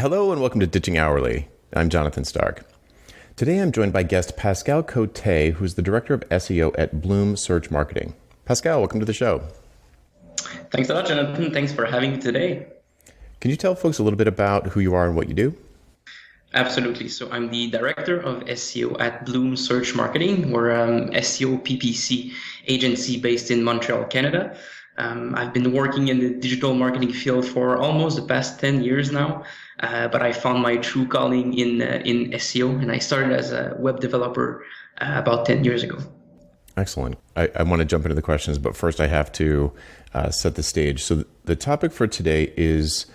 Hello and welcome to Ditching Hourly. I'm Jonathan Stark. Today I'm joined by guest Pascal Côté, who's the Director of SEO at Bloom Search Marketing. Pascal, welcome to the show. Thanks a lot, Jonathan. Thanks for having me today. Can you tell folks a little bit about who you are and what you do? Absolutely. So I'm the Director of SEO at Bloom Search Marketing. We're an SEO PPC agency based in Montreal, Canada. I've been working in the digital marketing field for almost the past 10 years now, but I found my true calling in SEO, and I started as a web developer about 10 years ago. Excellent. I want to jump into the questions, but first I have to set the stage. So the topic for today is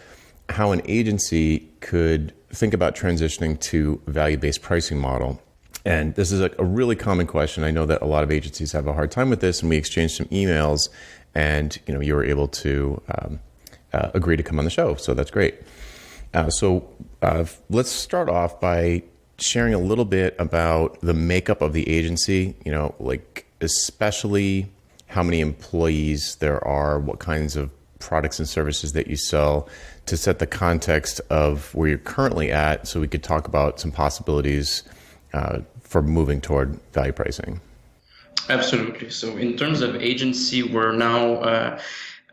how an agency could think about transitioning to a value-based pricing model. And this is a really common question. I know that a lot of agencies have a hard time with this, and we exchanged some emails, and you were able to agree to come on the show. So that's great. So let's start off by sharing a little bit about the makeup of the agency, like especially how many employees there are, what kinds of products and services that you sell, to set the context of where you're currently at, so we could talk about some possibilities for moving toward value pricing. Absolutely. So in terms of agency, we're now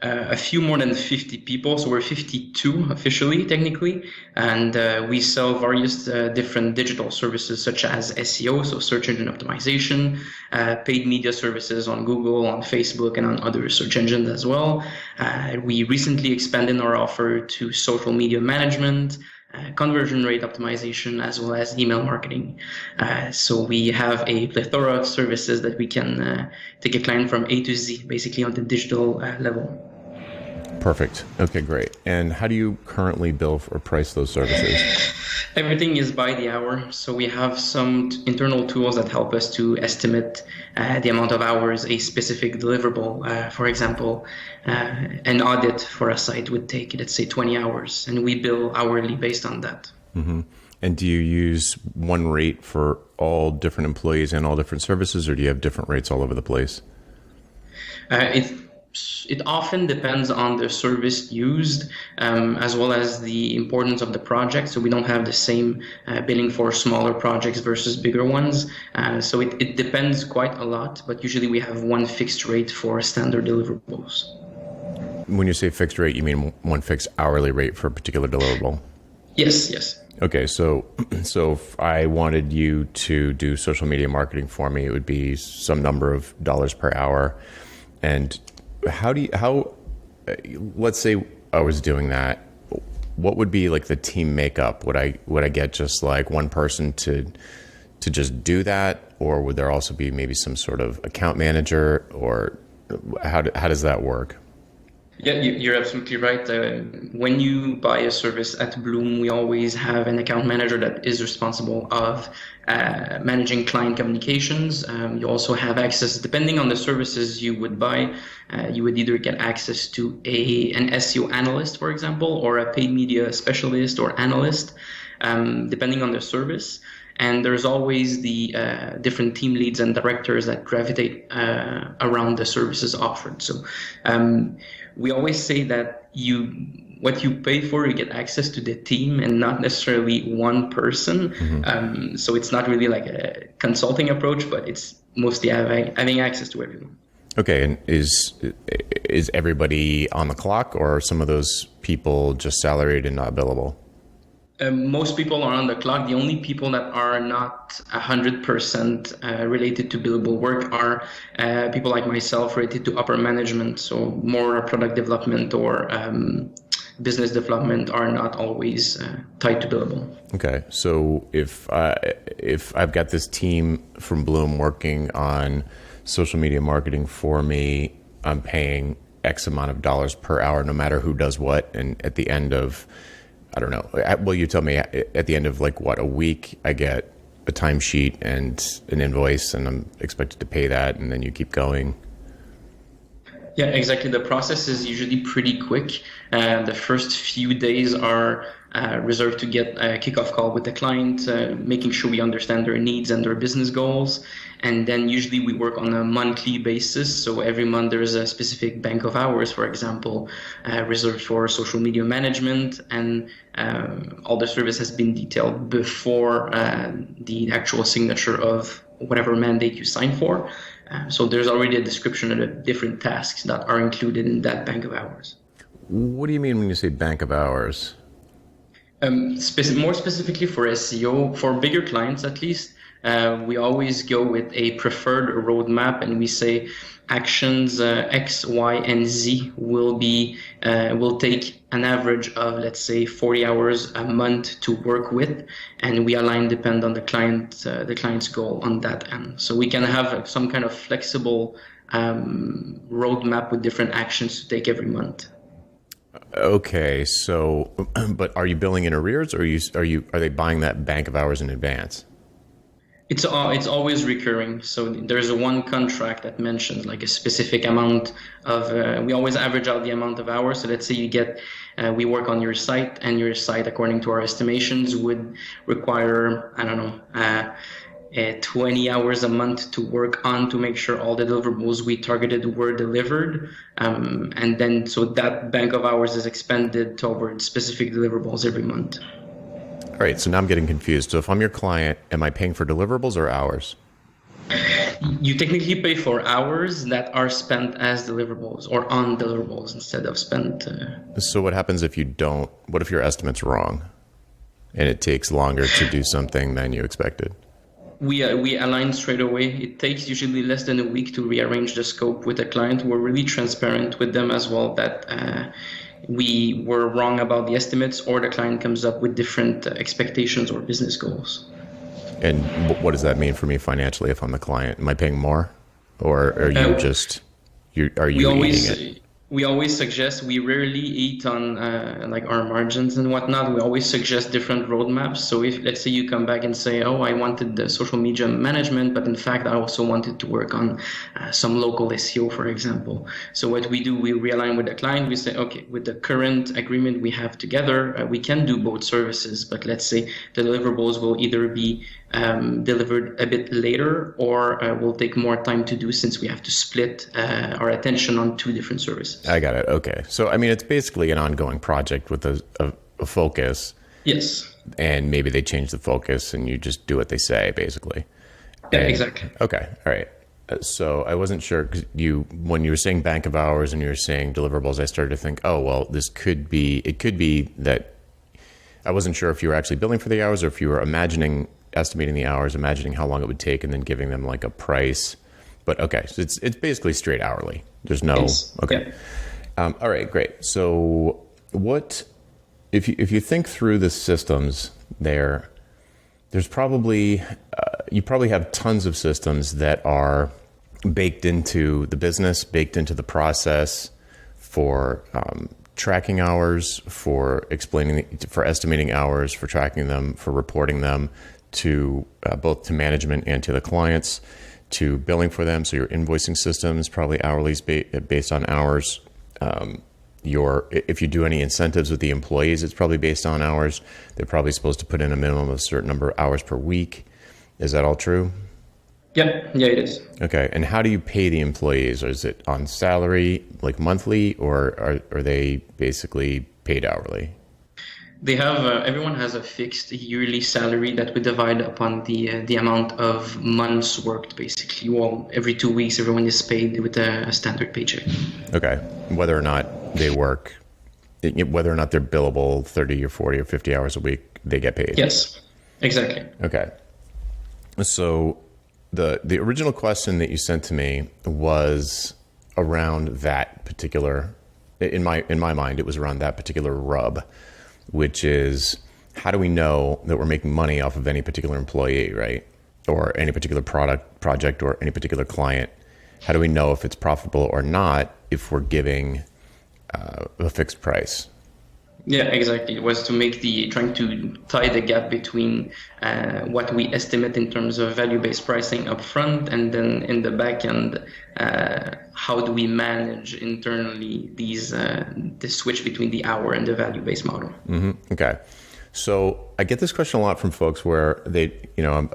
a few more than 50 people. So we're 52 officially, technically. And we sell various different digital services such as SEO, so search engine optimization, paid media services on Google, on Facebook, and on other search engines as well. We recently expanded our offer to social media management, conversion rate optimization, as well as email marketing. So we have a plethora of services that we can take a client from A to Z, basically on the digital level. Perfect. Okay, great. And how do you currently bill or price those services? Everything is by the hour. So we have some internal tools that help us to estimate the amount of hours a specific deliverable. For example, an audit for a site would take, let's say, 20 hours, and we bill hourly based on that. Mm-hmm. And do you use one rate for all different employees and all different services, or do you have different rates all over the place? It often depends on the service used, as well as the importance of the project. So we don't have the same billing for smaller projects versus bigger ones. So it depends quite a lot, but usually we have one fixed rate for standard deliverables. When you say fixed rate, you mean one fixed hourly rate for a particular deliverable? Yes. Okay, so if I wanted you to do social media marketing for me, it would be some number of dollars per hour. And let's say I was doing that, what would be like the team makeup? Would I get just like one person to just do that, or would there also be maybe some sort of account manager, or how does that work? Yeah, you're absolutely right. When you buy a service at Bloom, we always have an account manager that is responsible of managing client communications. You also have access, depending on the services you would buy, you would either get access to an SEO analyst, for example, or a paid media specialist or analyst, depending on the service. And there's always the different team leads and directors that gravitate around the services offered. So we always say that what you pay for, you get access to the team and not necessarily one person. Mm-hmm. So it's not really like a consulting approach, but it's mostly having access to everyone. Okay, and is everybody on the clock, or are some of those people just salaried and not billable? Most people are on the clock. The only people that are not 100% related to billable work are people like myself related to upper management. So more product development or business development are not always tied to billable. Okay, so if I've got this team from Bloom working on social media marketing for me, I'm paying X amount of dollars per hour, no matter who does what, and at the end of, I don't know. Well, you tell me at the end of a week, I get a timesheet and an invoice, and I'm expected to pay that, and then you keep going. Yeah, exactly. The process is usually pretty quick. The first few days are reserved to get a kickoff call with the client, making sure we understand their needs and their business goals. And then usually we work on a monthly basis. So every month there is a specific bank of hours, for example, reserved for social media management, and all the service has been detailed before the actual signature of whatever mandate you sign for. So there's already a description of the different tasks that are included in that bank of hours. What do you mean when you say bank of hours? More specifically for SEO, for bigger clients at least, we always go with a preferred roadmap, and we say actions X, Y, and Z will take an average of, let's say, 40 hours a month to work with, and we depend on the client's goal on that end. So we can have some kind of flexible roadmap with different actions to take every month. Okay, so, but are you billing in arrears, or are they buying that bank of hours in advance? It's always recurring. So there's one contract that mentions like a specific amount of. We always average out the amount of hours. So let's say we work on your site, and your site, according to our estimations, would require 20 hours a month to work on to make sure all the deliverables we targeted were delivered. And then so that bank of hours is expended towards specific deliverables every month. All right, so now I'm getting confused. So if I'm your client, am I paying for deliverables or hours? You technically pay for hours that are spent as deliverables or on deliverables instead of spent. So what happens if you don't? What if your estimate's wrong and it takes longer to do something than you expected? We align straight away. It takes usually less than a week to rearrange the scope with the client. We're really transparent with them as well that we were wrong about the estimates, or the client comes up with different expectations or business goals. And what does that mean for me financially if I'm the client? Am I paying more, or are you eating it? We always suggest, we rarely eat on like our margins and whatnot. We always suggest different roadmaps. So if, let's say, you come back and say, oh, I wanted the social media management, but in fact, I also wanted to work on some local SEO, for example. So what we do, we realign with the client. We say, okay, with the current agreement we have together, we can do both services, but let's say the deliverables will either be delivered a bit later, or will take more time to do, since we have to split our attention on two different services. I got it. Okay. So, I mean, it's basically an ongoing project with a focus. Yes. And maybe they change the focus and you just do what they say, basically. Yeah, exactly. Okay. All right. So I wasn't sure, because when you were saying bank of hours and you were saying deliverables, I started to think, oh, well, it could be that I wasn't sure if you were actually billing for the hours, or if you were estimating the hours, imagining how long it would take, and then giving them like a price. But okay, so it's basically straight hourly. There's no, yes. Okay. Yeah. All right, great. So what, if you think through the systems there's probably, you probably have tons of systems that are baked into the business, baked into the process for tracking hours, for estimating hours, for tracking them, for reporting them to both to management and to the clients, to billing for them. So your invoicing system is probably hourly based on hours. If you do any incentives with the employees, it's probably based on hours. They're probably supposed to put in a minimum of a certain number of hours per week. Is that all true? Yeah, it is. Okay. And how do you pay the employees? Or is it on salary, like monthly, or are they basically paid hourly? They have everyone has a fixed yearly salary that we divide upon the amount of months worked, basically. Well, every 2 weeks, everyone is paid with a standard paycheck. Okay. Whether or not they work, whether or not they're billable 30 or 40 or 50 hours a week, they get paid. Yes, exactly. Okay. So the original question that you sent to me was around that particular, in my mind, it was around that particular rub, which is, how do we know that we're making money off of any particular employee, right? Or any particular project or any particular client? How do we know if it's profitable or not if we're giving a fixed price? Yeah, exactly. It was trying to tie the gap between what we estimate in terms of value-based pricing upfront, and then in the back end, how do we manage internally the switch between the hour and the value-based model? Okay. So I get this question a lot from folks where they,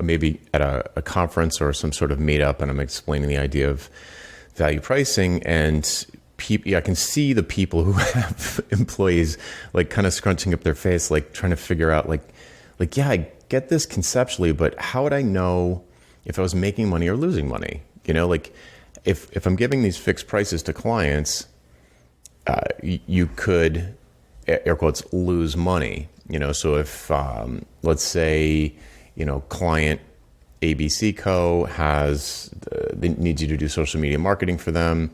maybe at a conference or some sort of meetup, and I'm explaining the idea of value pricing, and I can see the people who have employees like kind of scrunching up their face, like trying to figure out yeah, I get this conceptually, but how would I know if I was making money or losing money? Like if I'm giving these fixed prices to clients, you could, air quotes, lose money. So if let's say client ABC Co they needs you to do social media marketing for them,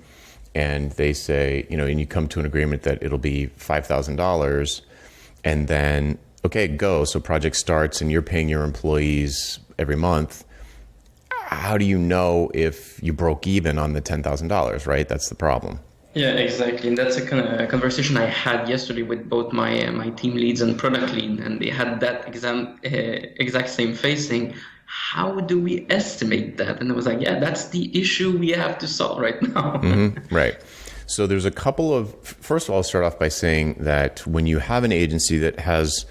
and they say and you come to an agreement that it'll be $5,000, and then okay, go. So project starts and you're paying your employees every month. How do you know if you broke even on the $10,000, right? That's the problem. Yeah, exactly. And that's a kind of conversation I had yesterday with both my team leads and product lead, and they had that exact same face saying, how do we estimate that? And I was like, yeah, that's the issue we have to solve right now. Right. So there's a couple of, first of all, I'll start off by saying that when you have an agency that has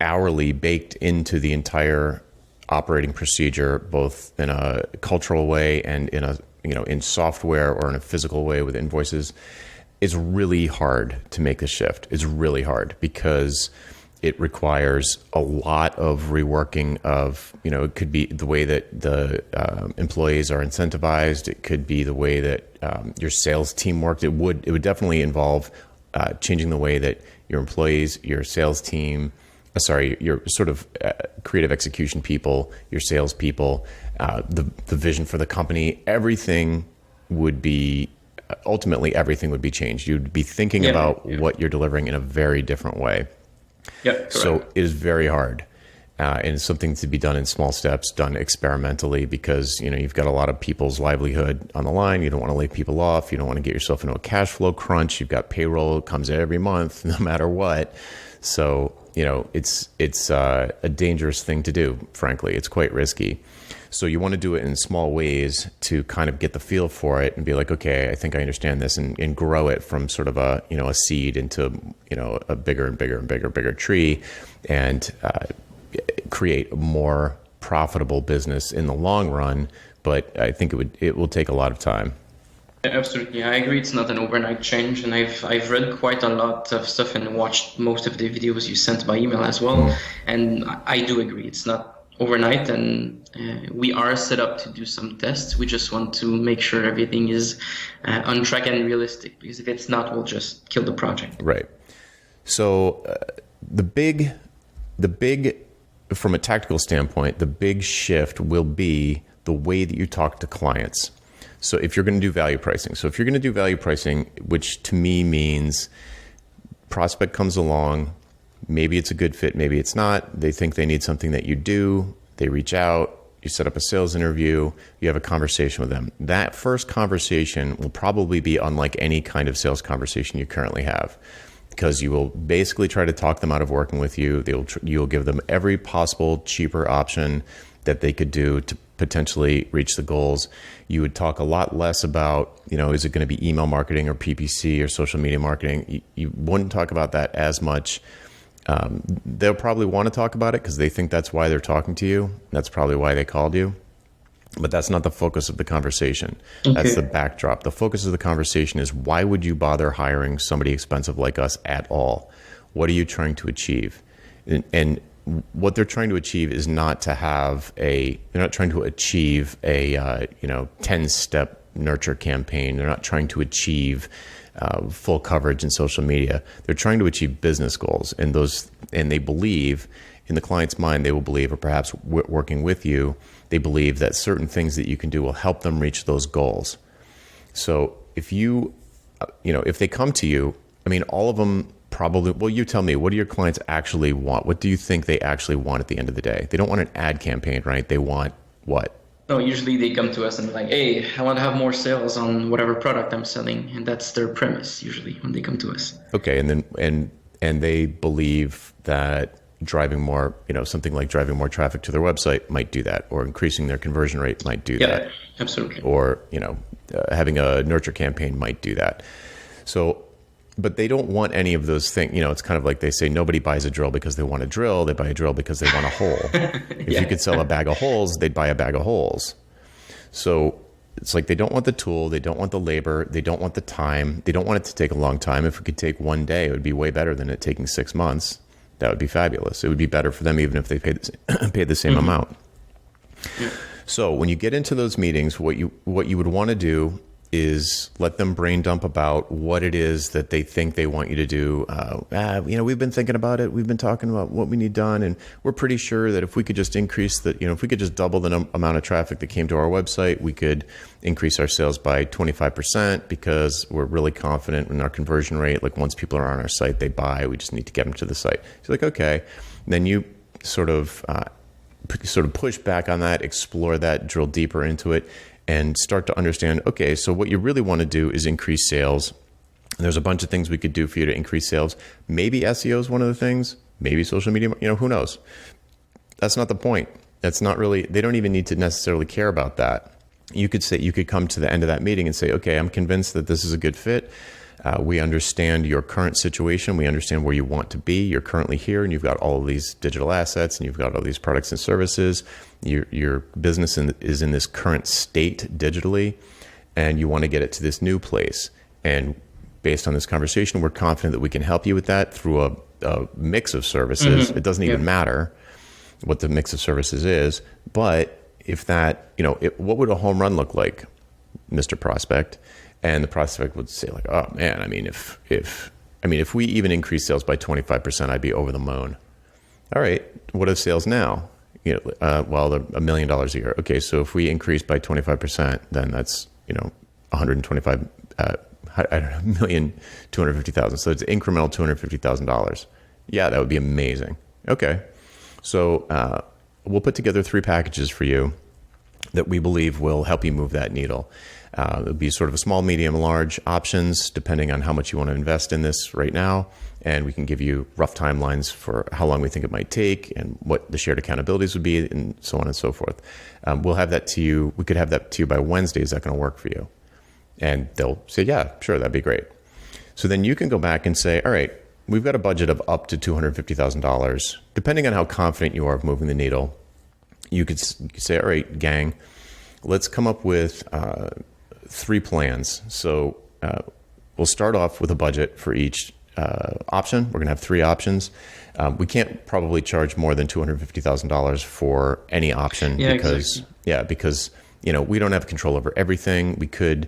hourly baked into the entire operating procedure, both in a cultural way and in a in software or in a physical way with invoices, it's really hard to make the shift. It's really hard because it requires a lot of reworking of, it could be the way that the employees are incentivized. It could be the way that your sales team worked. It would definitely involve changing the way that your employees, your sales team, your sort of creative execution people, your sales people, the vision for the company, ultimately everything would be changed. You'd be thinking about what you're delivering in a very different way. Yeah, so it is very hard. And it's something to be done in small steps, done experimentally, because you've got a lot of people's livelihood on the line. You don't want to lay people off. You don't want to get yourself into a cash flow crunch. You've got payroll that comes every month, no matter what. So it's a dangerous thing to do. Frankly, it's quite risky. So you want to do it in small ways to kind of get the feel for it and be like, okay, I think I understand this, and grow it from sort of a seed into a bigger and bigger and bigger tree, and create a more profitable business in the long run. But I think it will take a lot of time. Absolutely, I agree. It's not an overnight change, and I've read quite a lot of stuff and watched most of the videos you sent by email as well. And I do agree, it's not overnight, and we are set up to do some tests. We just want to make sure everything is on track and realistic, because if it's not, we'll just kill the project. Right. So the big, from a tactical standpoint, the big shift will be the way that you talk to clients. So if you're going to do value pricing, which to me means prospect comes along, maybe it's a good fit, maybe it's not. They think they need something that you do. They reach out, you set up a sales interview, you have a conversation with them. That first conversation will probably be unlike any kind of sales conversation you currently have, because you will basically try to talk them out of working with you. You'll give them every possible cheaper option that they could do to potentially reach the goals. You would talk a lot less about, is it going to be email marketing or PPC or social media marketing? You wouldn't talk about that as much. They'll probably want to talk about it because they think that's why they're talking to you. That's probably why they called you. But that's not the focus of the conversation. Okay. That's the backdrop. The focus of the conversation is, why would you bother hiring somebody expensive like us at all? What are you trying to achieve? And what they're trying to achieve is not to have they're not trying to achieve a 10-step nurture campaign. They're not trying to achieve full coverage in social media. They're trying to achieve business goals, and they believe, in the client's mind, they will believe, or perhaps working with you, they believe that certain things that you can do will help them reach those goals. So if if they come to you, all of them probably, well, you tell me, what do your clients actually want? What do you think they actually want at the end of the day? They don't want an ad campaign, right? They want what? No, usually they come to us and like, hey, I want to have more sales on whatever product I'm selling. And that's their premise usually when they come to us. Okay. And then, and they believe that driving more, something like driving more traffic to their website might do that, or increasing their conversion rate might do that. Yeah, absolutely. Or, having a nurture campaign might do that. So, but they don't want any of those things. It's kind of like they say nobody buys a drill because they want a drill. They buy a drill because they want a hole. If you could sell a bag of holes, they'd buy a bag of holes. So it's like they don't want the tool. They don't want the labor. They don't want the time. They don't want it to take a long time. If it could take one day, it would be way better than it taking 6 months. That would be fabulous. It would be better for them even if they paid the same amount. Yeah. So when you get into those meetings, what you would want to do is let them brain dump about what it is that they think they want you to do. We've been thinking about it. We've been talking about what we need done. And we're pretty sure that if we could just increase if we could just double the amount of traffic that came to our website, we could increase our sales by 25% because we're really confident in our conversion rate. Like once people are on our site, they buy. We just need to get them to the site. So like, okay. And then you sort of push back on that, explore that, drill deeper into it, and start to understand, okay, so what you really want to do is increase sales. And there's a bunch of things we could do for you to increase sales. Maybe SEO is one of the things, maybe social media, who knows? That's not the point. That's not really, they don't even need to necessarily care about that. You could come to the end of that meeting and say, okay, I'm convinced that this is a good fit. We understand your current situation. We understand where you want to be. You're currently here and you've got all of these digital assets and you've got all these products and services. Your business is in this current state digitally and you want to get it to this new place. And based on this conversation, we're confident that we can help you with that through a mix of services. It doesn't even matter what the mix of services is. But if that, what would a home run look like, Mr. Prospect? And the prospect would say like, oh man, if we even increase sales by 25%, I'd be over the moon. All right. What are sales now? They're $1 million a year. Okay. So if we increase by 25%, then that's, 125, $1,250,000. So it's incremental $250,000. Yeah, that would be amazing. Okay. So, we'll put together 3 packages for you that we believe will help you move that needle. It'll be sort of a small, medium, large options, depending on how much you want to invest in this right now. And we can give you rough timelines for how long we think it might take and what the shared accountabilities would be and so on and so forth. We'll have that to you. We could have that to you by Wednesday. Is that going to work for you? And they'll say, yeah, sure, that'd be great. So then you can go back and say, all right, we've got a budget of up to $250,000. Depending on how confident you are of moving the needle, you could say, all right, gang, let's come up with 3 plans. So we'll start off with a budget for each option. We're going to have 3 options. We can't probably charge more than $250,000 for any option because we don't have control over everything. We could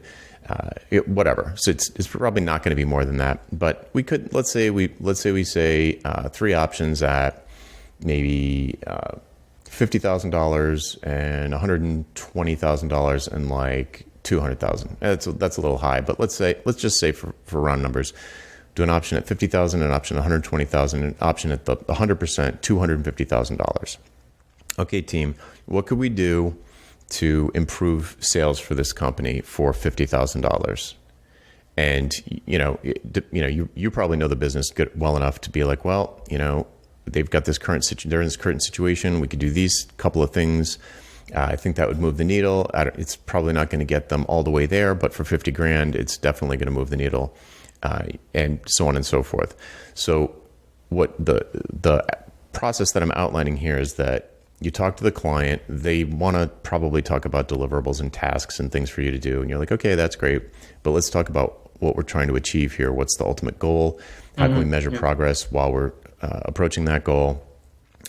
whatever. So it's probably not going to be more than that. But we could let's say we say 3 options at maybe $50,000 and $120,000 and like $200,000. That's a little high, but let's just say for round numbers, do an option at $50,000, an option at $120,000, an option at the 100%, $250,000. Okay, team, what could we do to improve sales for this company for $50,000? And you probably know the business well enough to be like, well, they've got this they're in this current situation. We could do these couple of things. I think that would move the needle. It's probably not going to get them all the way there, but for $50,000, it's definitely going to move the needle, and so on and so forth. So what the process that I'm outlining here is that you talk to the client. They want to probably talk about deliverables and tasks and things for you to do. And you're like, okay, that's great, but let's talk about what we're trying to achieve here. What's the ultimate goal? How can we measure progress while we're approaching that goal?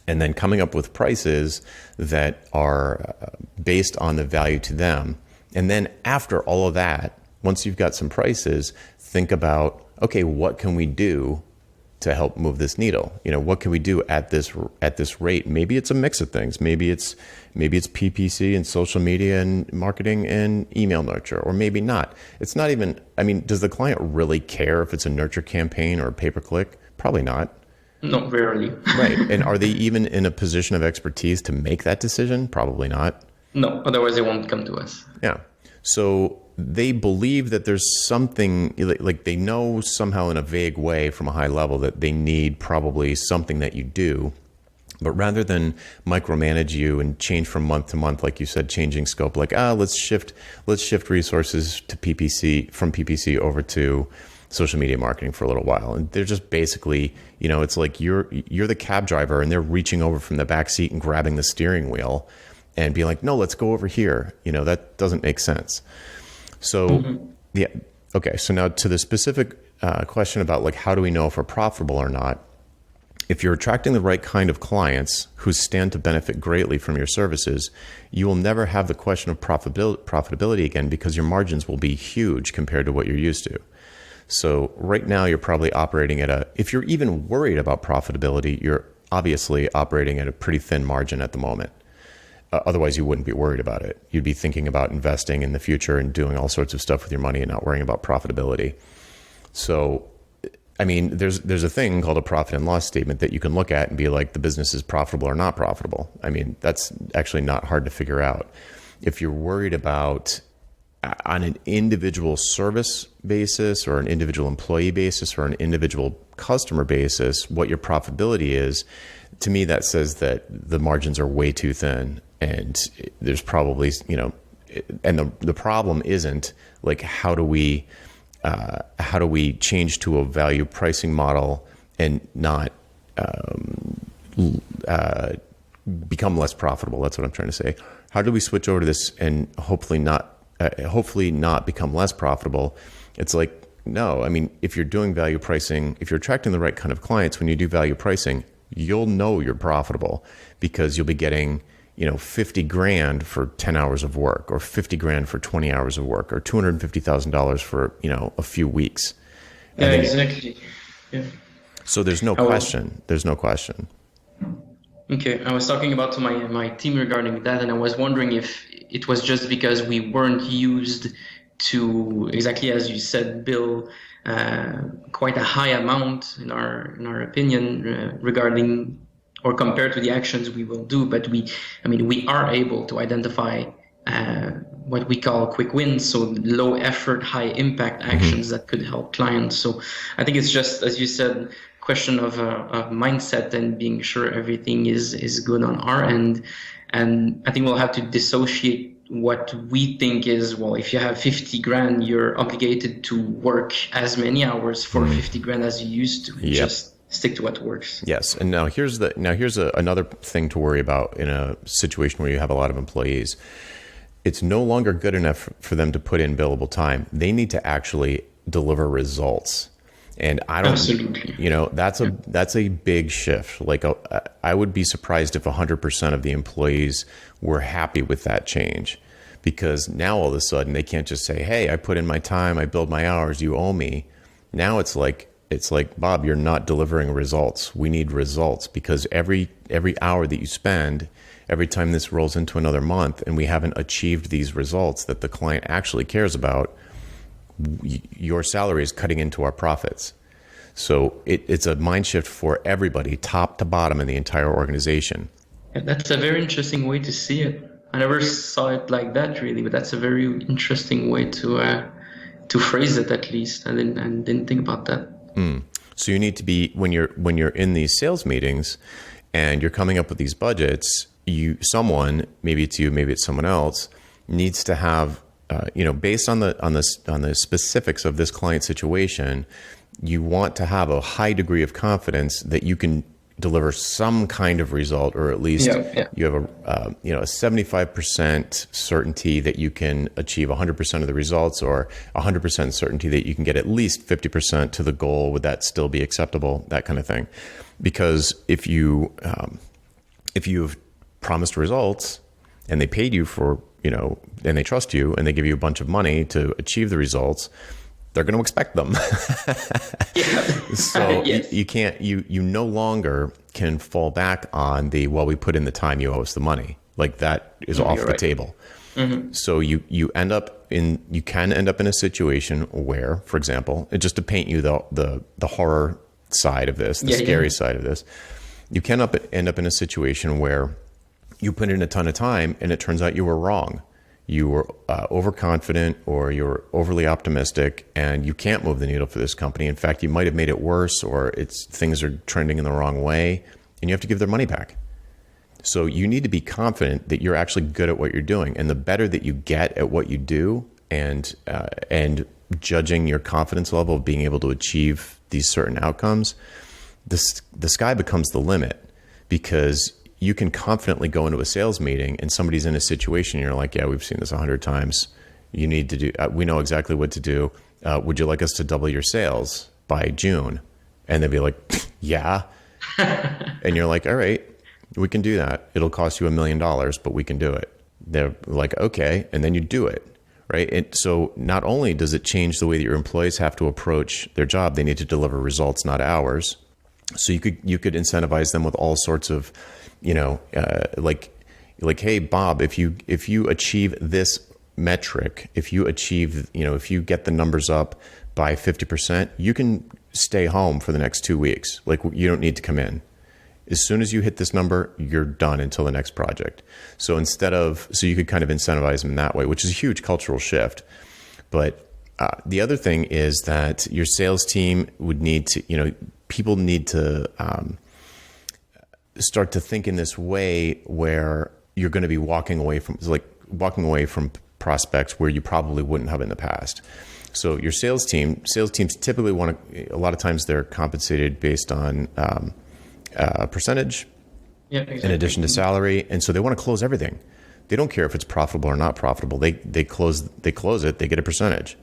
And then coming up with prices that are based on the value to them. And then after all of that, once you've got some prices, think about, okay, what can we do to help move this needle? What can we do at this rate? Maybe it's a mix of things. Maybe it's PPC and social media and marketing and email nurture, or maybe not. It's not even, does the client really care if it's a nurture campaign or a pay-per-click? Probably not. No, rarely. Right. And are they even in a position of expertise to make that decision? Probably not. No, otherwise they won't come to us. Yeah. So they believe that there's something, like they know somehow in a vague way from a high level that they need probably something that you do. But rather than micromanage you and change from month to month, like you said, changing scope, like, let's shift resources to PPC, from PPC over to social media marketing for a little while. And they're just basically, it's like you're the cab driver and they're reaching over from the back seat and grabbing the steering wheel and being like, no, let's go over here. That doesn't make sense. So, yeah. Okay. So now to the specific question about like, how do we know if we're profitable or not? If you're attracting the right kind of clients who stand to benefit greatly from your services, you will never have the question of profitability again, because your margins will be huge compared to what you're used to. So right now you're probably operating if you're even worried about profitability, you're obviously operating at a pretty thin margin at the moment. Otherwise you wouldn't be worried about it. You'd be thinking about investing in the future and doing all sorts of stuff with your money and not worrying about profitability. So, I mean, there's a thing called a profit and loss statement that you can look at and be like, the business is profitable or not profitable. I mean, that's actually not hard to figure out. If you're worried about on an individual service basis or an individual employee basis or an individual customer basis, what your profitability is, to me, that says that the margins are way too thin. And there's probably, and the problem isn't like, how do we change to a value pricing model and not become less profitable? That's what I'm trying to say. How do we switch over to this and hopefully not become less profitable? It's like, no, I mean, if you're doing value pricing, if you're attracting the right kind of clients, when you do value pricing, you'll know you're profitable because you'll be getting, $50,000 for 10 hours of work, or $50,000 for 20 hours of work, or $250,000 for, a few weeks. Yeah, exactly. Yeah. So there's no question. There's no question. Okay. I was talking about to my team regarding that, and I was wondering if it was just because we weren't used to, exactly as you said, bill quite a high amount in our opinion regarding or compared to the actions we will do. But we are able to identify what we call quick wins, so low effort, high impact actions that could help clients. So I think it's just, as you said, question of mindset and being sure everything is good on our end. And I think we'll have to dissociate what we think is, well, if you have 50 grand, you're obligated to work as many hours for 50 grand as you used to. Yep. Just stick to what works. Yes. And now here's another thing to worry about in a situation where you have a lot of employees. It's no longer good enough for them to put in billable time. They need to actually deliver results. And I don't, Absolutely. That's a big shift. Like I would be surprised if 100% of the employees were happy with that change, because now all of a sudden they can't just say, hey, I put in my time, I billed my hours, you owe me. Now it's like, Bob, you're not delivering results. We need results, because every hour that you spend, every time this rolls into another month and we haven't achieved these results that the client actually cares about, your salary is cutting into our profits. So it's a mind shift for everybody, top to bottom in the entire organization. Yeah, that's a very interesting way to see it. I never saw it like that, really, but that's a very interesting way to phrase it, at least. I didn't think about that. So you need to be, when you're in these sales meetings and you're coming up with these budgets, someone, maybe it's you, maybe it's someone else, needs to have, based on the specifics of this client situation, you want to have a high degree of confidence that you can deliver some kind of result, or at least you have a 75% certainty that you can achieve 100% of the results, or 100% certainty that you can get at least 50% to the goal. Would that still be acceptable? That kind of thing. Because if you've promised results and they paid you for, and they trust you and they give you a bunch of money to achieve the results, they're going to expect them. So yes. you no longer can fall back on we put in the time, you owe us the money. Like that is off the table. Mm-hmm. So you can end up in a situation where, for example, just to paint you the horror side of this, the scary side of this, you can end up in a situation where you put in a ton of time and it turns out you were wrong. You were overconfident, or you're overly optimistic, and you can't move the needle for this company. In fact, you might have made it worse, or things are trending in the wrong way, and you have to give their money back. So you need to be confident that you're actually good at what you're doing. And the better that you get at what you do, and judging your confidence level of being able to achieve these certain outcomes, the sky becomes the limit, because you can confidently go into a sales meeting and somebody's in a situation and you're like, yeah, we've seen this 100 times. You need to do, we know exactly what to do. Would you like us to double your sales by June? And they'd be like, yeah. And you're like, all right, we can do that. It'll cost you $1 million, but we can do it. They're like, okay. And then you do it. Right. And so not only does it change the way that your employees have to approach their job, they need to deliver results, not hours. So you could incentivize them with all sorts of, like, hey, Bob, if you achieve this metric, if you get the numbers up by 50%, you can stay home for the next 2 weeks. Like, you don't need to come in. As soon as you hit this number, you're done until the next project. So you could kind of incentivize them that way, which is a huge cultural shift. But the other thing is that your sales team would need to, people need to start to think in this way where you're going to be walking away from prospects where you probably wouldn't have in the past. So your sales teams typically a lot of times they're compensated based on percentage, exactly, in addition to salary. And so they want to close everything. They don't care if it's profitable or not profitable. They close it, they get a percentage.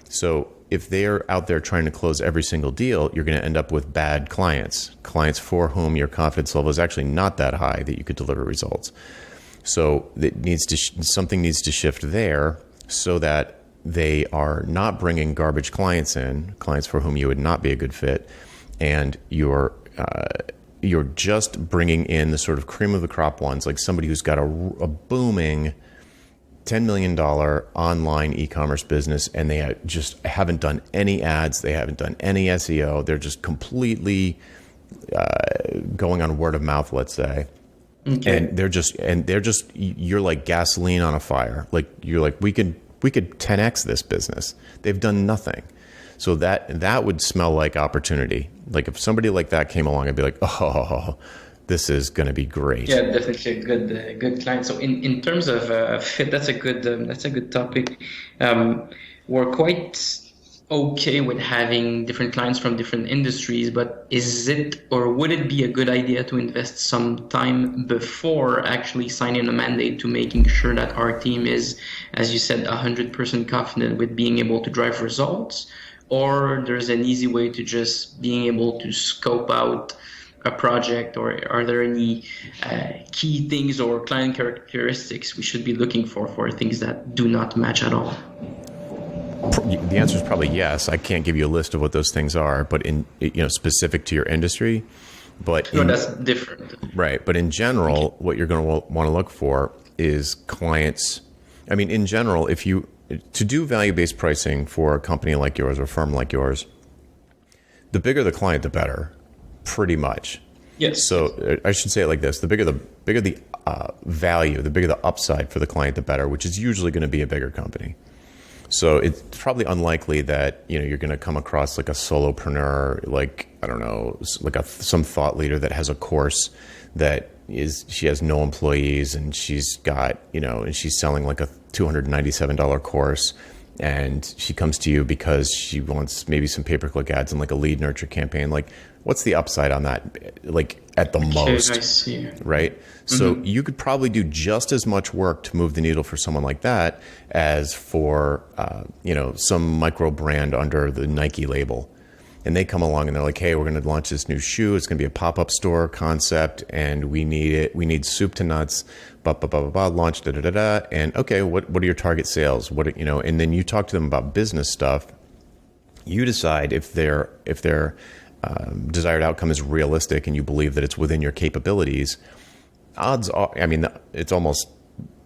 So if they're out there trying to close every single deal, you're going to end up with bad clients for whom your confidence level is actually not that high that you could deliver results. So something needs to shift there, so that they are not bringing garbage clients for whom you would not be a good fit, and you're just bringing in the sort of cream of the crop ones, like somebody who's got a booming $10 million online e-commerce business, and they just haven't done any ads, they haven't done any SEO, they're just completely going on word of mouth, let's say. Okay. And they're just you're like gasoline on a fire. Like, you're like, we could 10x this business. They've done nothing. So that would smell like opportunity. Like, if somebody like that came along, I'd be like, oh, this is going to be great. Yeah, definitely a good client. So in terms of fit, that's a good topic. We're quite okay with having different clients from different industries, but is it, or would it be a good idea to invest some time before actually signing a mandate to making sure that our team is, as you said, 100% confident with being able to drive results? Or there's an easy way to just being able to scope out a project? Or are there any key things or client characteristics we should be looking for things that do not match at all? The answer is probably yes. I can't give you a list of what those things are, but specific to your industry. But that's different. Right. But in general, okay, what you're going to want to look for is clients. I mean, in general, to do value-based pricing for a company like yours or a firm like yours, the bigger the client, the better, pretty much. Yes. So I should say it like this: the bigger the value, the bigger the upside for the client, the better, which is usually going to be a bigger company. So it's probably unlikely that you're going to come across like a solopreneur, like, I don't know, like some thought leader that has a course that she has no employees, and she's got and she's selling like a $297 course, and she comes to you because she wants maybe some pay-per-click ads and like a lead nurture campaign. Like, what's the upside on that? Like, at the most, I see. Right? Mm-hmm. So you could probably do just as much work to move the needle for someone like that as for some micro brand under the Nike label. And they come along and they're like, hey, we're going to launch this new shoe. It's going to be a pop-up store concept, and we need it. We need soup to nuts, blah, blah, blah, blah, blah, launch, da, da, da, da. And okay, what are your target sales? And then you talk to them about business stuff. You decide if their desired outcome is realistic and you believe that it's within your capabilities. Odds are, I mean, it's almost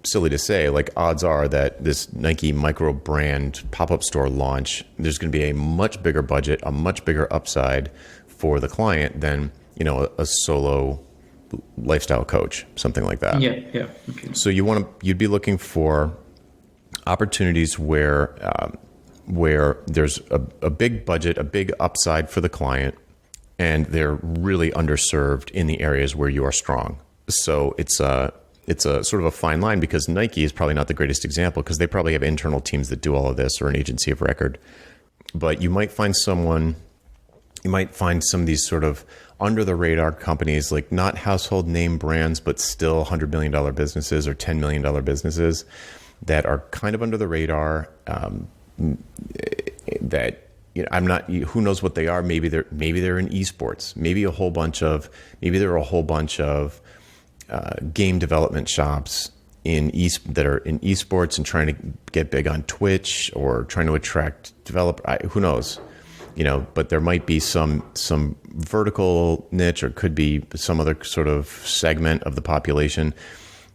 silly to say, like, odds are that this Nike micro brand pop-up store launch, there's going to be a much bigger budget, a much bigger upside for the client than a solo lifestyle coach, something like that. Yeah. Okay. So you'd be looking for opportunities where there's a big budget, a big upside for the client, and they're really underserved in the areas where you are strong. So it's a sort of a fine line, because Nike is probably not the greatest example, because they probably have internal teams that do all of this, or an agency of record. But you might find some of these sort of under the radar companies, like not household name brands, but still $100 million businesses or $10 million businesses that are kind of under the radar. That, you know, I'm not, who knows what they are. Maybe they're in esports. Maybe there are a whole bunch of game development shops that are in esports and trying to get big on Twitch, or trying to attract who knows, you know. But there might be some vertical niche, or could be some other sort of segment of the population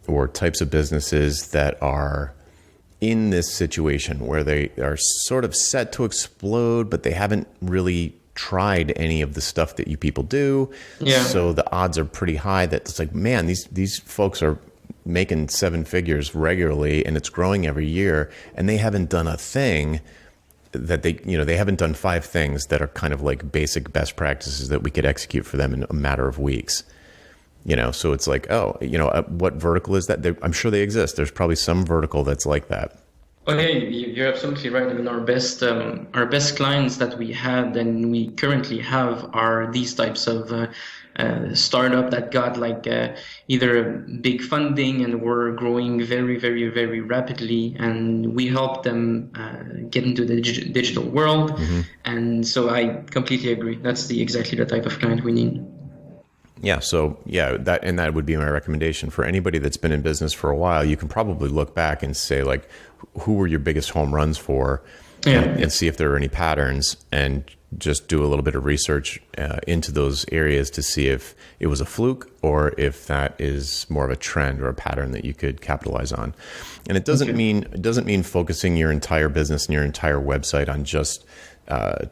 or types of businesses that are in this situation where they are sort of set to explode, but they haven't really tried any of the stuff that you people do. Yeah. So the odds are pretty high that it's like, man, these folks are making 7 figures regularly, and it's growing every year, and they haven't done a thing that they haven't done 5 things that are kind of like basic best practices that we could execute for them in a matter of weeks. You know, so it's like, oh, you know, what vertical is that? I'm sure they exist. There's probably some vertical that's like that. Oh yeah, you're absolutely right. I mean, our best clients that we had and we currently have are these types of startup that got like either a big funding and were growing very, very, very rapidly, and we helped them get into the digital world. Mm-hmm. And so I completely agree. That's exactly the type of client we need. Yeah. So that would be my recommendation for anybody that's been in business for a while. You can probably look back and say, like, who were your biggest home runs for, and see if there are any patterns, and just do a little bit of research into those areas to see if it was a fluke, or if that is more of a trend or a pattern that you could capitalize on. And it doesn't mean focusing your entire business and your entire website on just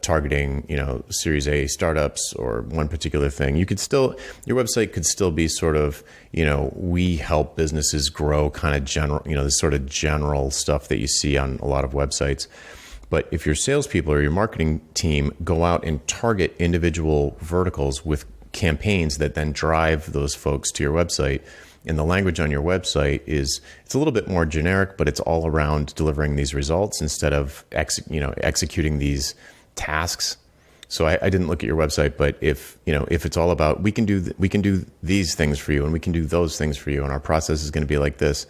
targeting, you know, Series A startups or one particular thing. Your website could still be sort of, you know, we help businesses grow, kind of general, you know, this sort of general stuff that you see on a lot of websites. But if your salespeople or your marketing team go out and target individual verticals with campaigns that then drive those folks to your website, and the language on your website it's a little bit more generic, but it's all around delivering these results instead of executing these tasks. So I didn't look at your website, but if it's all about we can do these things for you, and we can do those things for you, and our process is going to be like this,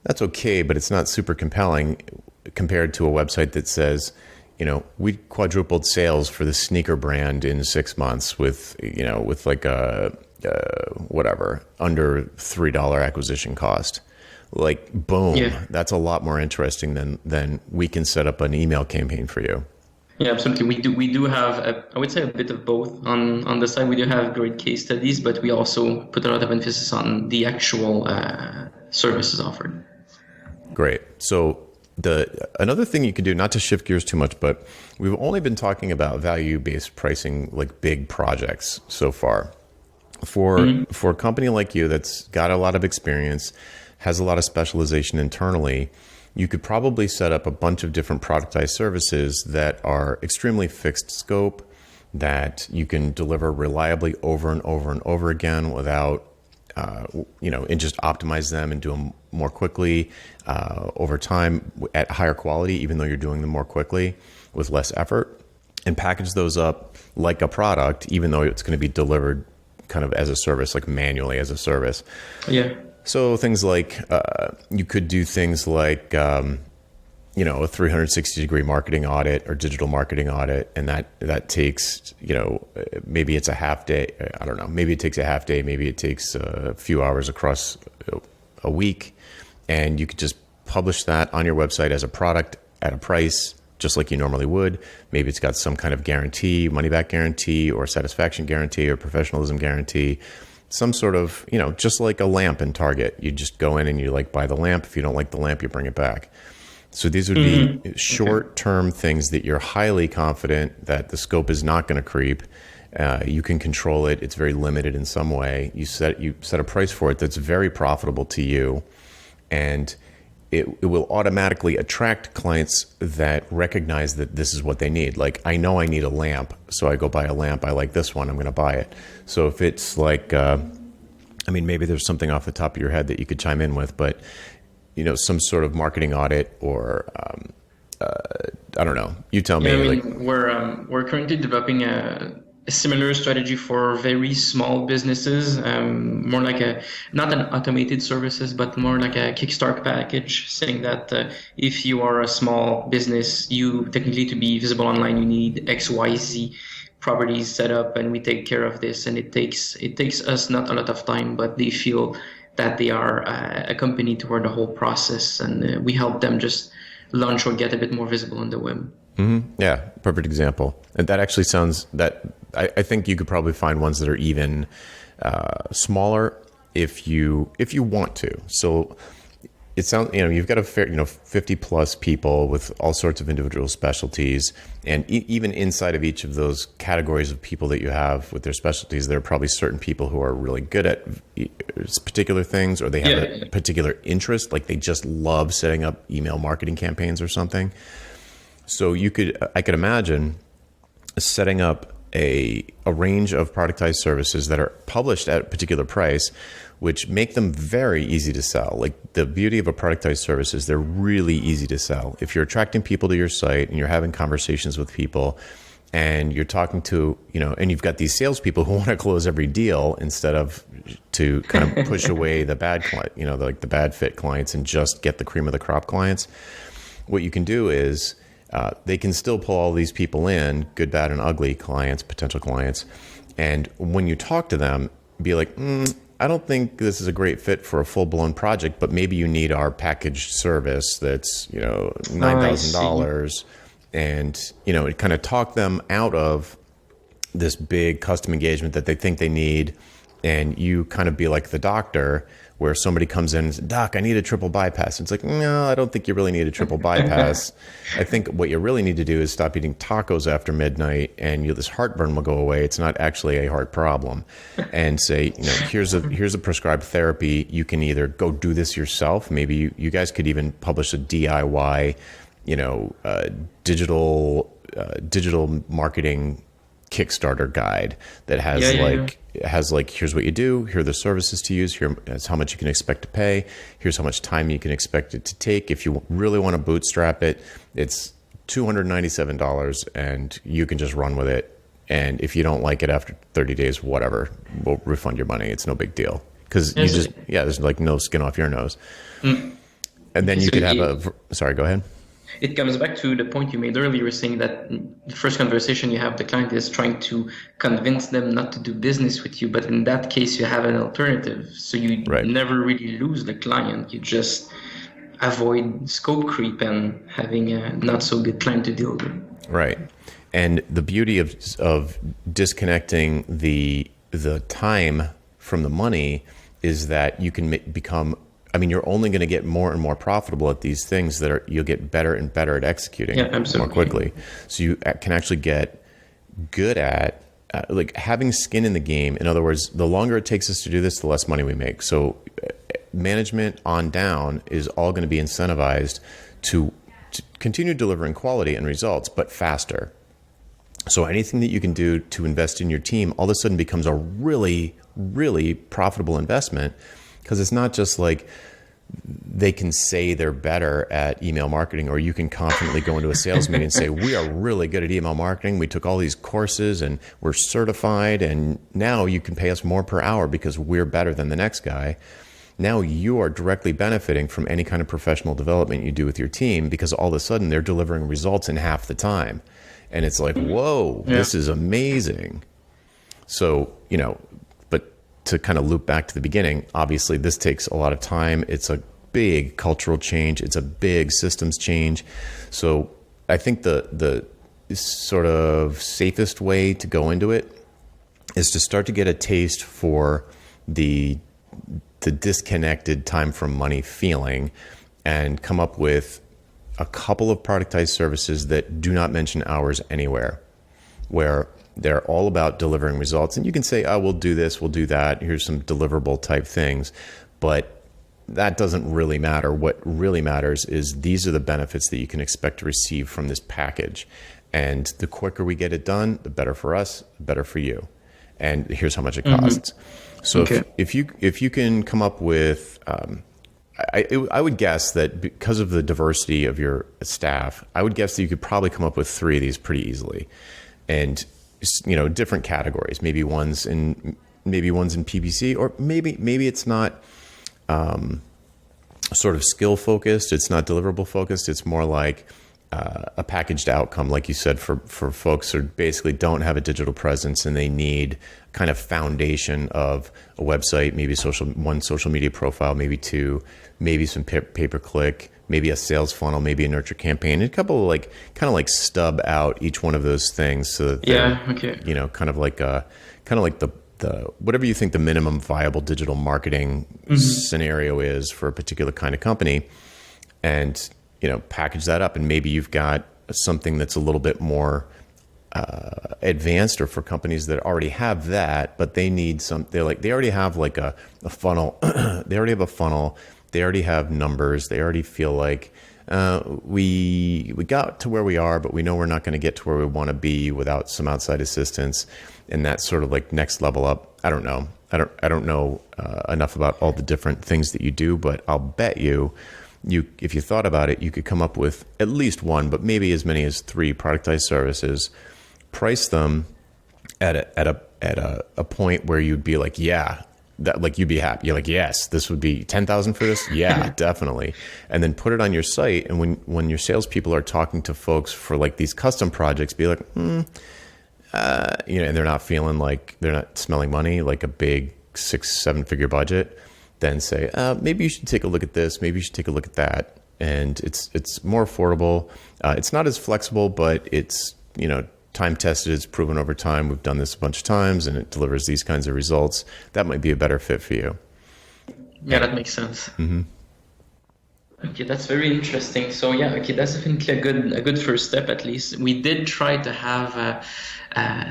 that's okay, but it's not super compelling compared to a website that says, you know, we quadrupled sales for the sneaker brand in 6 months with like a whatever, under $3 acquisition cost. Like, boom, that's a lot more interesting than we can set up an email campaign for you. Yeah, absolutely. We do have I would say a bit of both on the side. We do have great case studies, but we also put a lot of emphasis on the actual services offered. Great. So another thing you can do, not to shift gears too much, but we've only been talking about value-based pricing, like big projects so far. For a company like you that's got a lot of experience, has a lot of specialization internally, you could probably set up a bunch of different productized services that are extremely fixed scope, that you can deliver reliably over and over and over again without, and just optimize them and do them more quickly over time at higher quality, even though you're doing them more quickly with less effort, and package those up like a product, even though it's going to be delivered kind of as a service, like manually as a service. Yeah. So things like you could do things like a 360-degree marketing audit or digital marketing audit, and that takes, maybe it's a half day. I don't know. Maybe it takes a half day. Maybe it takes a few hours across a week, and you could just publish that on your website as a product at a price, just like you normally would. Maybe it's got some kind of guarantee, money back guarantee, or satisfaction guarantee, or professionalism guarantee. Some sort of, just like a lamp in Target. You just go in and you buy the lamp. If you don't like the lamp, you bring it back. So these would be short-term things that you're highly confident that the scope is not going to creep. You can control it. It's very limited in some way. You set a price for it that's very profitable to you, and it will automatically attract clients that recognize that this is what they need. Like, I know I need a lamp, so I go buy a lamp. I like this one. I'm going to buy it. So if it's like, I mean, maybe there's something off the top of your head that you could chime in with, but some sort of marketing audit or I don't know. You tell me. Yeah, I mean, we're currently developing a similar strategy for very small businesses, more like not an automated services, but more like a kickstart package, saying that if you are a small business, you technically to be visible online, you need XYZ properties set up, and we take care of this. And it takes us not a lot of time, but they feel that they are accompanied toward the whole process, and we help them just launch or get a bit more visible on the web. Mm-hmm. Yeah, perfect example. And that actually sounds that I think you could probably find ones that are even smaller if you want to. So it sounds, you've got a fair, 50 plus people with all sorts of individual specialties. And even inside of each of those categories of people that you have with their specialties, there are probably certain people who are really good at particular things, or they have a particular interest, like they just love setting up email marketing campaigns or something. So I could imagine setting up a range of productized services that are published at a particular price, which make them very easy to sell. Like the beauty of a productized service is they're really easy to sell. If you're attracting people to your site and you're having conversations with people and you're talking to, and you've got these salespeople who want to close every deal instead of to kind of push away the bad client, like the bad fit clients and just get the cream of the crop clients. What you can do is they can still pull all these people in, good, bad, and ugly clients, potential clients. And when you talk to them, be like, I don't think this is a great fit for a full-blown project, but maybe you need our packaged service that's, $9,000. And, it kind of talk them out of this big custom engagement that they think they need. And you kind of be like the doctor where somebody comes in and says, Doc, I need a triple bypass. And it's like, no, I don't think you really need a triple bypass. I think what you really need to do is stop eating tacos after midnight and this heartburn will go away. It's not actually a heart problem. And say, here's a prescribed therapy. You can either go do this yourself. Maybe you guys could even publish a DIY, digital marketing Kickstarter guide that has here's what you do, here are the services to use, here's how much you can expect to pay, here's how much time you can expect it to take. If you really want to bootstrap it, it's $297 and you can just run with it. And if you don't like it after 30 days, whatever, we'll refund your money. It's no big deal because there's like no skin off your nose. And then you could have sorry, go ahead. It comes back to the point you made earlier, saying that the first conversation you have with the client is trying to convince them not to do business with you. But in that case, you have an alternative. So you never really lose the client. You just avoid scope creep and having a not so good client to deal with. Right. And the beauty of disconnecting the time from the money is that you can become, you're only going to get more and more profitable at these things you'll get better and better at executing more quickly. So you can actually get good at like having skin in the game. In other words, the longer it takes us to do this, the less money we make. So management on down is all going to be incentivized to continue delivering quality and results, but faster. So anything that you can do to invest in your team all of a sudden becomes a really, really profitable investment. Because it's not just like they can say they're better at email marketing, or you can confidently go into a sales meeting and say, we are really good at email marketing. We took all these courses and we're certified. And now you can pay us more per hour because we're better than the next guy. Now you are directly benefiting from any kind of professional development you do with your team because all of a sudden they're delivering results in half the time. And it's like, whoa, this is amazing. So, to kind of loop back to the beginning, obviously this takes a lot of time. It's a big cultural change. It's a big systems change. So I think the sort of safest way to go into it is to start to get a taste for the disconnected time from money feeling and come up with a couple of productized services that do not mention hours anywhere, where they're all about delivering results. And you can say, oh, we'll do this, we'll do that. Here's some deliverable type things. But that doesn't really matter. What really matters is these are the benefits that you can expect to receive from this package. And the quicker we get it done, the better for us, the better for you. And here's how much it costs. So Okay. if you can come up with, I would guess that because of the diversity of your staff, I would guess that you could probably come up with 3 of these pretty easily, and different categories. Maybe one's in PPC, or maybe it's not sort of skill focused. It's not deliverable focused. It's more like a packaged outcome, like you said, for folks who basically don't have a digital presence and they need kind of foundation of a website, maybe one social media profile, maybe 2, maybe some pay-per-click, maybe a sales funnel, maybe a nurture campaign, and a couple of kind of like stub out each one of those things so that kind of like the whatever you think the minimum viable digital marketing scenario is for a particular kind of company, and package that up. And maybe you've got something that's a little bit more advanced, or for companies that already have that, but they need they already have like a funnel. They already have a funnel. They already have numbers. They already feel like we got to where we are, but we know we're not going to get to where we want to be without some outside assistance. And that's sort of like next level up. I don't know. I don't know enough about all the different things that you do, but I'll bet you, if you thought about it, you could come up with at least 1, but maybe as many as 3 productized services, price them at a point where you'd be like, yeah, that, like, you'd be happy. You're like, yes, this would be 10,000 for this. Yeah, definitely. And then put it on your site. And when your salespeople are talking to folks for like these custom projects, be like, and they're not feeling like they're not smelling money, like a big 6-7 figure budget, then say, maybe you should take a look at this. Maybe you should take a look at that. And it's more affordable. It's not as flexible, but it's, time tested. It's proven over time. We've done this a bunch of times, and it delivers these kinds of results. That might be a better fit for you. Yeah, that makes sense. Okay, that's very interesting. So yeah, okay, that's definitely a good first step. At least we did try to have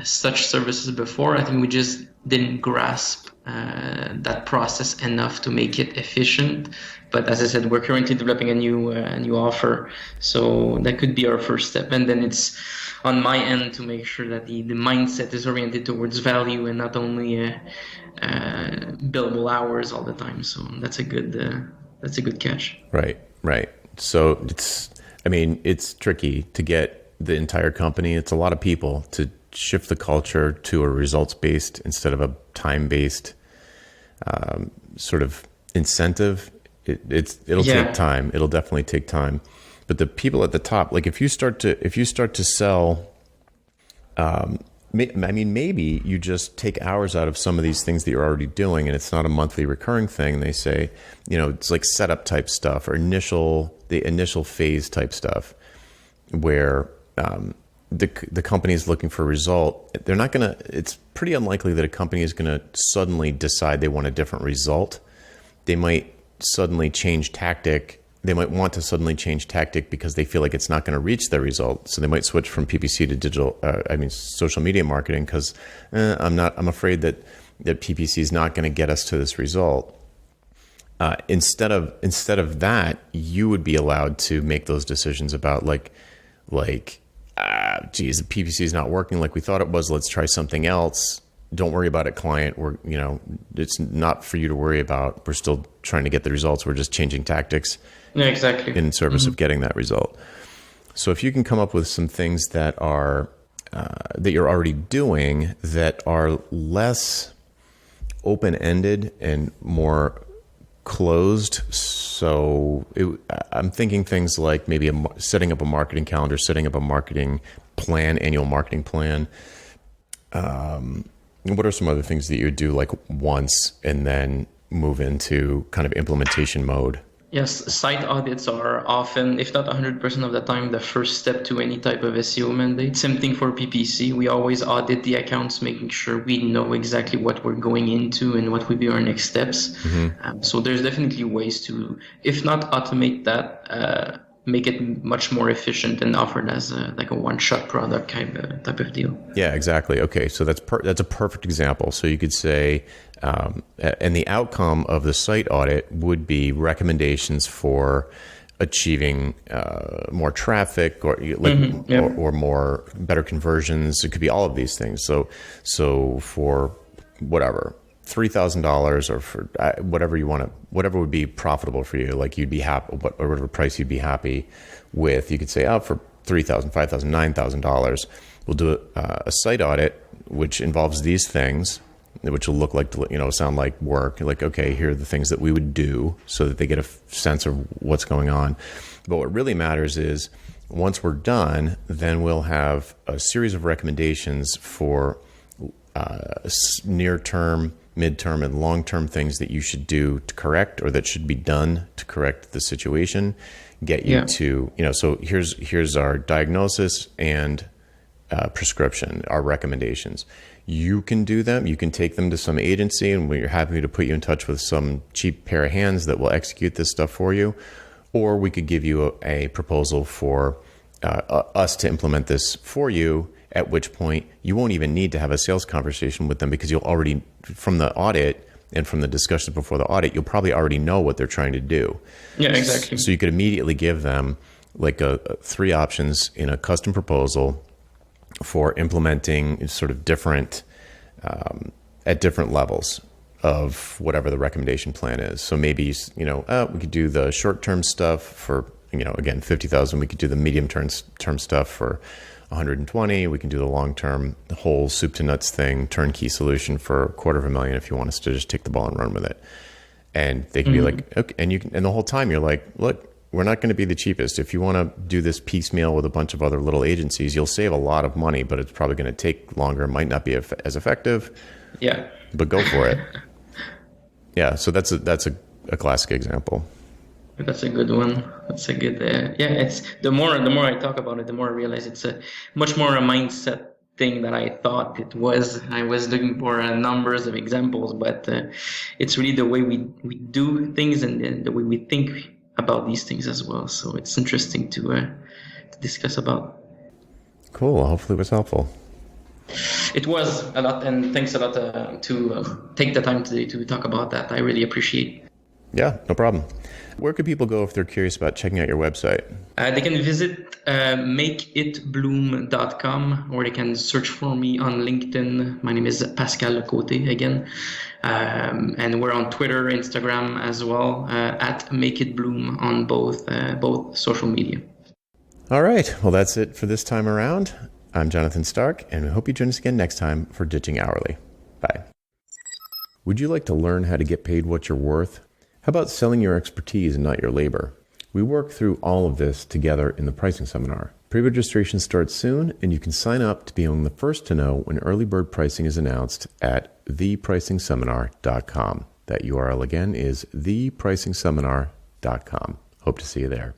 such services before. I think we just didn't grasp that process enough to make it efficient. But as I said, we're currently developing a new offer, so that could be our first step. And then it's on my end to make sure that the mindset is oriented towards value and not only billable hours all the time. So that's a good catch. Right. So it's tricky to get the entire company. It's a lot of people to shift the culture to a results-based instead of a time-based sort of incentive. It'll take time. It'll definitely take time. But the people at the top, like if you start to sell, maybe you just take hours out of some of these things that you're already doing, and it's not a monthly recurring thing. They say, it's like setup type stuff or the initial phase type stuff, where the company is looking for a result. It's pretty unlikely that a company is going to suddenly decide they want a different result. They might suddenly change tactic. They might want to suddenly change tactic because they feel like it's not going to reach their result. So they might switch from PPC to social media marketing, because I'm afraid that PPC is not going to get us to this result. Instead of that, you would be allowed to make those decisions about geez, the PPC is not working like we thought it was. Let's try something else. Don't worry about it, client. It's not for you to worry about. We're still trying to get the results. We're just changing tactics. Yeah, exactly. In service of getting that result. So if you can come up with some things that are that you're already doing that are less open-ended and more closed. So I'm thinking things like maybe setting up a marketing calendar, setting up a marketing plan, annual marketing plan. What are some other things that you would do like once and then move into kind of implementation mode? Yes, site audits are often, if not 100% of the time, the first step to any type of SEO mandate. Same thing for PPC. We always audit the accounts, making sure we know exactly what we're going into and what will be our next steps. So there's definitely ways to, if not automate that, make it much more efficient and offered as a one-shot product type of deal. Yeah, exactly. Okay, so that's a perfect example. So you could say, and the outcome of the site audit would be recommendations for achieving more traffic or or more better conversions. It could be all of these things. So for whatever, $3,000 or for whatever you want to, whatever would be profitable for you, like you'd be happy, or whatever price you'd be happy with, you could say, oh, for $3,000, $5,000, $9,000, we'll do a site audit, which involves these things, which will look like, sound like work. Like, okay, here are the things that we would do, so that they get a sense of what's going on. But what really matters is, once we're done, then we'll have a series of recommendations for near-term, mid-term, and long-term things that you should do to correct, or that should be done to correct the situation, get you to, so here's our diagnosis and prescription, our recommendations. You can do them. You can take them to some agency, and we're happy to put you in touch with some cheap pair of hands that will execute this stuff for you. Or we could give you a proposal for us to implement this for you, at which point you won't even need to have a sales conversation with them, because you'll already, from the audit and from the discussions before the audit, you'll probably already know what they're trying to do. Yeah, exactly. So you could immediately give them like three options in a custom proposal for implementing sort of different, at different levels of whatever the recommendation plan is. So maybe, we could do the short-term stuff for, again, 50,000. We could do the medium-term stuff for 120. We can do the long-term, the whole soup to nuts thing, turnkey solution for $250,000 if you want us to just take the ball and run with it. And they can be like, okay, and the whole time you're like, look, we're not going to be the cheapest. If you want to do this piecemeal with a bunch of other little agencies, you'll save a lot of money, but it's probably going to take longer. It might not be as effective. Yeah. But go for it. Yeah. So that's a classic example. That's a good one. That's a good. It's the more I talk about it, the more I realize it's a much more a mindset thing than I thought it was. I was looking for numbers of examples, but it's really the way we do things, and the way we think about these things as well. So it's interesting to discuss about. Cool. Hopefully it was helpful. It was a lot, and thanks a lot to take the time today to talk about that. I really appreciate it. Yeah, no problem. Where could people go if they're curious about checking out your website? They can visit makeitbloom.com, or they can search for me on LinkedIn. My name is Pascal Côté again. And we're on Twitter, Instagram as well, at makeitbloom on both social media. All right. Well, that's it for this time around. I'm Jonathan Stark, and we hope you join us again next time for Ditching Hourly. Bye. Would you like to learn how to get paid what you're worth? How about selling your expertise and not your labor? We work through all of this together in the pricing seminar. Pre-registration starts soon, and you can sign up to be among the first to know when early bird pricing is announced at thepricingseminar.com. That URL again is thepricingseminar.com. Hope to see you there.